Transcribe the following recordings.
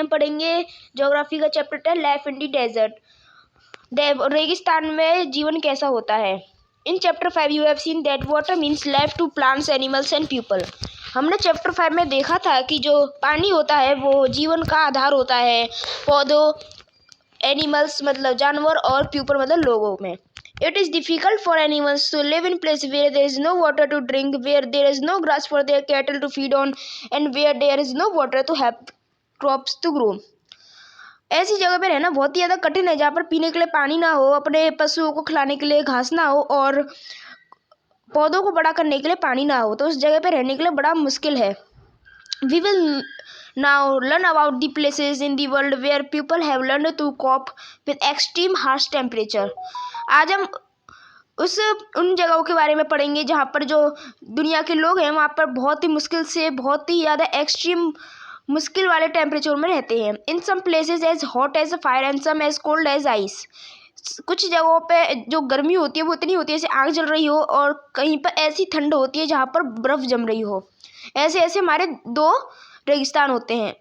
हम पढ़ेंगे ज्योग्राफी का chapter life in the desert, रेगिस्तान में जीवन कैसा होता है। In chapter 5 you have seen that water means life to plants, animals and people. हमने चैप्टर 5 में देखा था कि जो पानी होता है वो जीवन का आधार होता है पौधों, एनिमल्स मतलब जानवर, और पीपल मतलब लोगों में। It is difficult for animals to live in place where there is no water to drink, where there is no grass for their cattle to feed on, and where there is no water to help crops to grow. ऐसी जगह पे रहना बहुत ही ज़्यादा कठिन है जहाँ पर पीने के लिए पानी ना हो, अपने पशुओं को खिलाने के लिए घास ना हो और पौधों को बड़ा करने के लिए पानी ना हो, तो उस जगह पे रहने के लिए बड़ा मुश्किल है। We will now learn about the places in the world where people have learned to cope with extreme harsh temperature. आज हम उन जगहों के बारे में पढ़ेंगे जहाँ पर जो दुनिया के लोग हैं वहाँ पर बहुत ही मुश्किल से, बहुत ही ज़्यादा एक्सट्रीम मुश्किल वाले टेम्परेचर में रहते हैं। In some places as hot as fire and some as cold as ice. कुछ जगहों पे जो गर्मी होती है वो इतनी होती है जैसे आग जल रही हो, और कहीं पर ऐसी ठंड होती है जहाँ पर बर्फ़ जम रही हो। ऐसे ऐसे हमारे 2 रेगिस्तान होते हैं।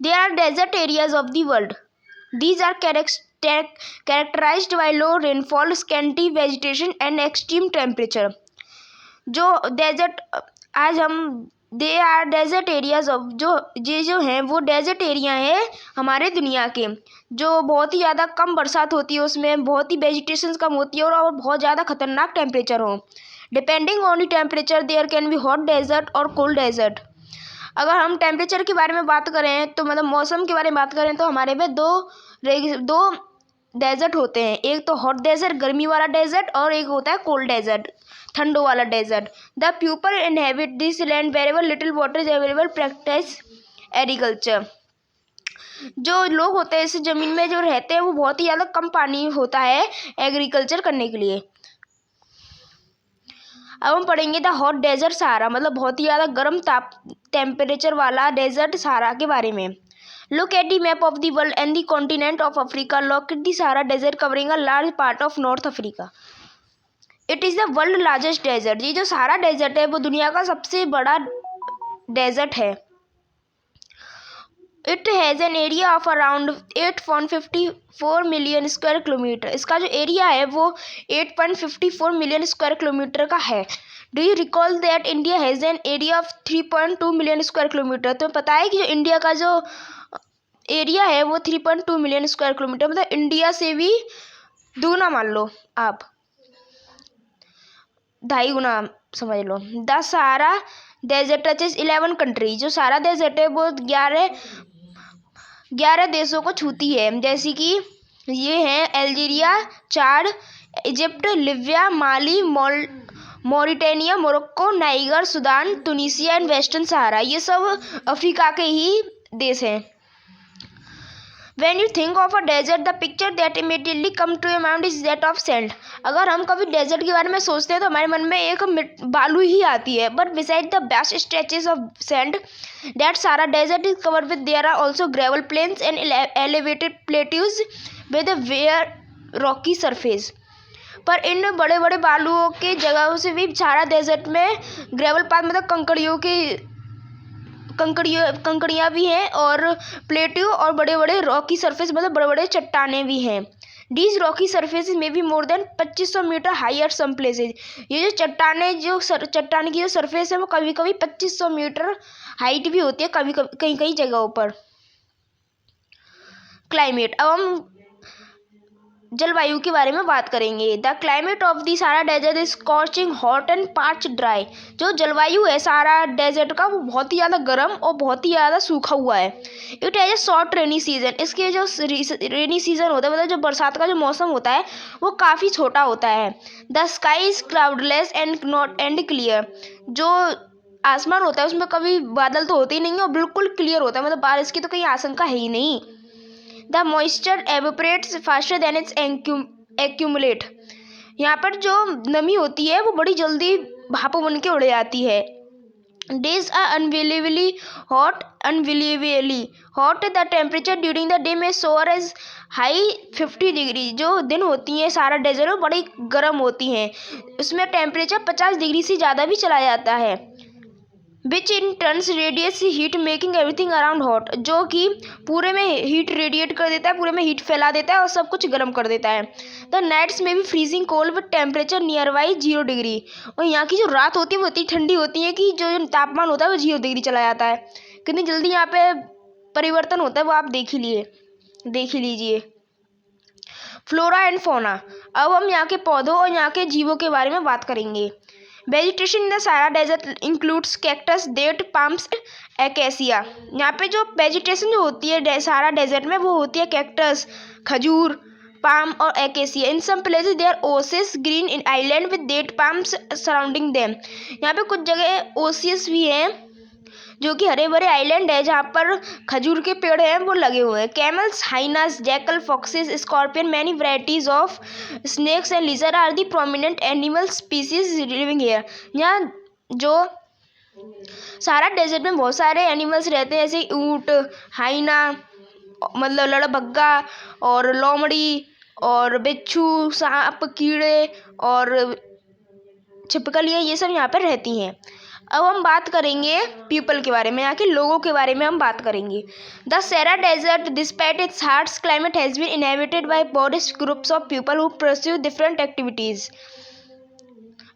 There are desert areas of the world. These are characterized by low rainfall, scanty vegetation and extreme temperature. जो डेजर्ट आज हम they are desert areas of जो हैं वो डेजर्ट एरिया हैं हमारे दुनिया के, जो बहुत ही ज़्यादा कम बरसात होती है, उसमें बहुत ही वेजिटेशन कम होती है और बहुत ज़्यादा खतरनाक टेम्परेचर हो। Depending on the temperature there can be hot desert और कोल्ड डेजर्ट। अगर हम टेम्परेचर के बारे में बात करें तो मतलब मौसम के बारे में बात करें तो हमारे में दो डेजर्ट होते हैं। एक तो हॉट डेजर्ट गर्मी वाला डेजर्ट और एक होता है कोल्ड डेजर्ट ठंडों वाला desert. The people inhabit this land wherever little water is available practise agriculture. जो लोग होते हैं इस ज़मीन में जो रहते हैं वो बहुत ही ज़्यादा कम पानी होता है एग्रीकल्चर करने के लिए। अब हम पढ़ेंगे द हॉट डेजर्ट सहारा, मतलब बहुत ही ज़्यादा गर्म टेम्परेचर वाला डेजर्ट सहारा के बारे में। Look at the map of the world and the continent of Africa. Locate the Sahara desert covering a large part of north Africa. It is the world largest desert. ये जो Sahara desert है वो दुनिया का सबसे बड़ा desert है। It has an area of around 8.54 million square kilometre. इसका जो एरिया है वो 8.54 मिलियन स्क्वायर किलोमीटर का है। Do you recall that India has an area of 3.2 million square kilometre. तो पता है कि जो इंडिया का जो एरिया है वो 3.2 मिलियन स्क्वायर किलोमीटर, मतलब इंडिया से भी दूना मान लो आप, 2.5 गुना समझ लो। The Sahara desert touches 11 country. जो सहारा डेजर्ट है वो 11 देशों को छूती है, जैसे कि ये हैं Algeria, Chad, Egypt, Libya, Mali, Mauritania, Morocco, Niger, Sudan, Tunisia and Western Sahara. ये सब अफ्रीका के ही देश हैं। When you think of a desert, the picture that immediately come to your mind is that of sand. अगर हम कभी desert के बारे में सोचते हैं तो हमारे मन में एक बालू ही आती है। But beside the vast stretches of sand that Sahara Desert is covered with, there are also gravel plains and elevated plateaus with a bare rocky surface. पर इन बड़े बड़े बालुओं के जगहों से भी सहारा डेजर्ट में ग्रेवल पाथ मतलब कंकड़ियाँ भी हैं और प्लेट्यू और बड़े बड़े रॉकी सरफेस मतलब बड़े बड़े चट्टानें भी हैं। These rocky surfaces may be more than 2500 metre high at some places. ये जो चट्टान की जो सरफेस है वो कभी कभी 2500 मीटर हाइट भी होती है कहीं कहीं जगहों पर। क्लाइमेट, अब हम जलवायु के बारे में बात करेंगे। The climate of the Sahara desert is scorching hot and parched dry. जो जलवायु है सहारा डेजर्ट का वो बहुत ही ज़्यादा गर्म और बहुत ही ज़्यादा सूखा हुआ है। It has a short rainy season. इसके जो रेनी सीजन होता है मतलब जो बरसात का जो मौसम होता है वो काफ़ी छोटा होता है। The sky is cloudless and clear. जो आसमान होता है उसमें कभी बादल तो होते ही नहीं है और बिल्कुल क्लियर होता है, मतलब बारिश की तो कहीं आशंका है ही नहीं। The moisture evaporates faster than it's accumulate. यहाँ पर जो नमी होती है वो बड़ी जल्दी भाप बन के उड़ जाती है। Days are unbelievably hot the temperature during the day में सोअर एज हाई 50 डिग्री। जो दिन होती हैं सारा डेजर्ट में बड़ी गर्म होती हैं, उसमें टेम्परेचर 50 डिग्री से ज़्यादा भी चला जाता है। Which in turns radiates heat making everything around hot, जो कि पूरे में हीट रेडिएट कर देता है, पूरे में हीट फैला देता है और सब कुछ गर्म कर देता है। द नाइट्स में भी freezing cold with temperature near by 0 degree, और यहाँ की जो रात होती है वो इतनी ठंडी होती है कि जो तापमान होता है वो 0 डिग्री चला जाता है। कितनी जल्दी यहाँ पे परिवर्तन होता है वो आप देख ही लीजिए। फ्लोरा एंड फौना, अब हम यहाँ के पौधों और यहाँ के जीवों के बारे में बात करेंगे। Vegetation in the Sahara desert includes cactus, date, palms, acacia. यहाँ पे जो वेजिटेशन जो होती है सहारा डेजर्ट में वो होती है कैक्टस, खजूर, पाम और acacia. In some places there oasis green in island with date palms surrounding them. यहाँ पे कुछ जगह ओसियस भी हैं जो कि हरे भरे आइलैंड है जहाँ पर खजूर के पेड़ हैं वो लगे हुए हैं। Camels, hyenas, jackal, foxes, scorpion, many varieties of snakes and lizard are the prominent animal species living here. यहाँ जो सारा डेजर्ट में बहुत सारे एनिमल्स रहते हैं, जैसे ऊँट, हाइना मतलब लड़भग्गा और लोमड़ी और बिच्छू, सांप, कीड़े और छिपकलियाँ, ये सब यहाँ पर रहती हैं। अब हम बात करेंगे पीपल के बारे में, यहाँ के लोगों के बारे में हम बात करेंगे। The Sahara desert despite its harsh climate has been inhabited by various groups of people who pursue different activities.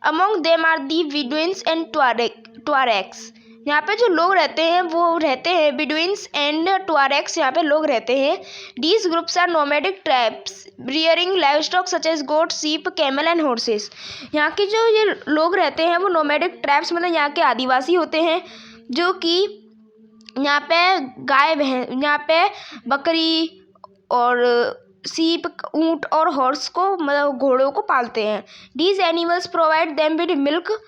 Among them are the Bedouins and Tuaregs. यहाँ पे जो लोग रहते हैं वो रहते हैं बेडुइन्स एंड ट्वारेक्स, यहाँ पे लोग रहते हैं। These groups are nomadic tribes rearing livestock such as goat, sheep, camel and horses. यहाँ के जो ये लोग रहते हैं वो नोमैडिक ट्राइब्स मतलब यहाँ के आदिवासी होते हैं, जो कि यहाँ पे गाय यहाँ पे बकरी और सीप, ऊँट और हॉर्स को मतलब घोड़ों को पालते हैं। These animals provide them with milk,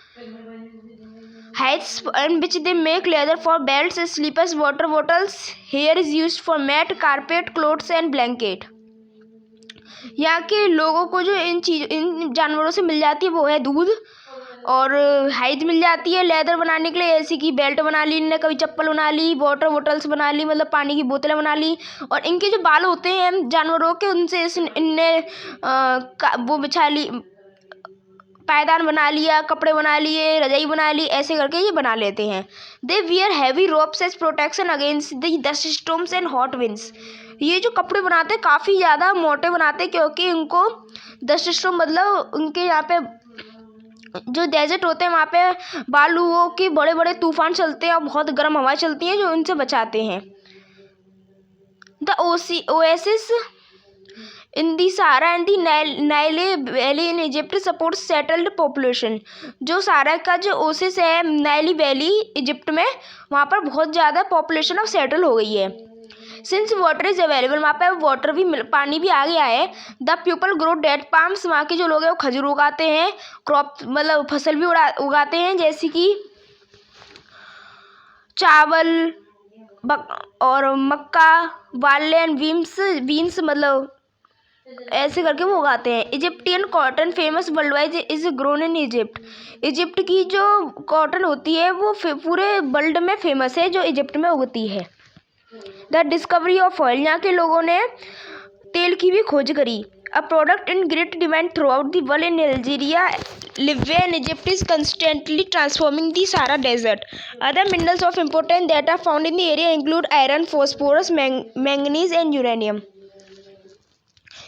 hides and which they make leather for belts, slippers, water bottles. Hair is used for mat, carpet, clothes and blanket. यहाँ के लोगों को जो इन जानवरों से मिल जाती है वो है दूध, और हाइड मिल जाती है लेदर बनाने के लिए, जैसे कि बेल्ट बना ली इनने, कभी चप्पल बना ली, वाटर बोटल्स बना ली मतलब पानी की बोतलें बना ली। और इनके जो बाल होते हैं जानवरों के उनसे इनने वो बिछा ली, पायदान बना लिया, कपड़े बना लिए, रजाई बना ली, ऐसे करके ये बना लेते हैं। They wear heavy robes as protection against the dust storms and hot winds. ये जो कपड़े बनाते हैं काफ़ी ज़्यादा मोटे बनाते हैं, क्योंकि उनको डस्ट स्टॉर्म मतलब उनके यहाँ पे जो डेजर्ट होते हैं वहाँ पे बालुओं के बड़े बड़े तूफान चलते हैं और बहुत गर्म हवाएं चलती हैं जो उनसे बचाते हैं। The oasis in the Sahara and the Nile valley in Egypt support settled population. जो सहारा का जो ओसिस है नाइली वैली इजिप्ट में, वहाँ पर बहुत ज़्यादा पॉपुलेशन अब सेटल हो गई है। सिंस वाटर इज़ अवेलेबल, वहाँ पर वाटर भी पानी भी आ गया है। The people grow date palms, वहाँ के जो लोग हैं वो खजूर उगाते हैं, क्रॉप मतलब फसल भी उगाते हैं, जैसे कि चावल और मक्का, बार्ले एंड बीन्स मतलब ऐसे करके वो उगाते हैं। Egyptian cotton famous world wide is grown in Egypt. Egypt की जो कॉटन होती है वो पूरे वर्ल्ड में फेमस है, जो इजिप्ट में उगती है। द डिस्कवरी ऑफ ऑयल, यहाँ के लोगों ने तेल की भी खोज करी। A product in great demand throughout the world in Algeria, Libya and Egypt is constantly transforming the Sahara desert. Other minerals of importance that are found in the area include iron, phosphorus, manganese and uranium.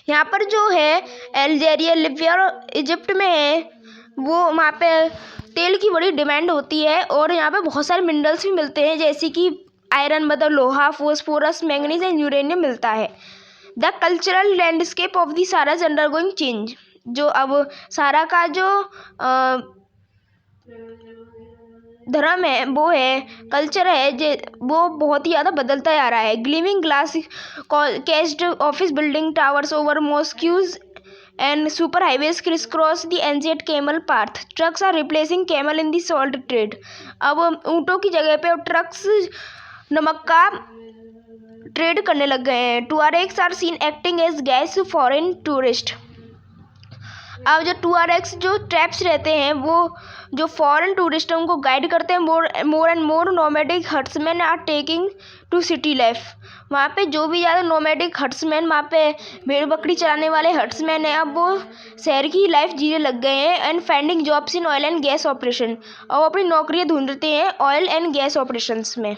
यहाँ पर जो है Algeria, Libya और Egypt में है वो वहाँ पे तेल की बड़ी डिमांड होती है, और यहाँ पे बहुत सारे मिनरल्स भी मिलते हैं, जैसे कि आयरन मतलब लोहा, फॉस्फोरस, मैंगनीज एंड यूरेनियम मिलता है। The cultural landscape of the Sahara is undergoing change. जो अब सहारा का जो धर्म है वो है कल्चर है वो बहुत ही ज़्यादा बदलता जा रहा है। Gleaming glass cased office building, towers over mosques and super highways criss cross the ancient camel path. Trucks are replacing camel in the salt trade. अब ऊँटों की जगह पे ट्रक्स नमक का ट्रेड करने लग गए हैं। Tuaregs are seen acting as guides foreign tourist. अब जो टुआरेग्स जो ट्रैप्स रहते हैं वो जो फॉरेन टूरिस्टों को गाइड करते हैं। More and more nomadic herdsmen are taking to city life. वहाँ पे जो भी ज़्यादा नोमैडिक हट्समैन, वहाँ पे भेड़ बकरी चराने वाले हट्समैन हैं, अब वो शहर की लाइफ जीने लग गए हैं। And finding jobs in oil and gas operation, और वो अपनी नौकरियाँ ढूंढते हैं ऑयल एंड गैस ऑपरेशंस में।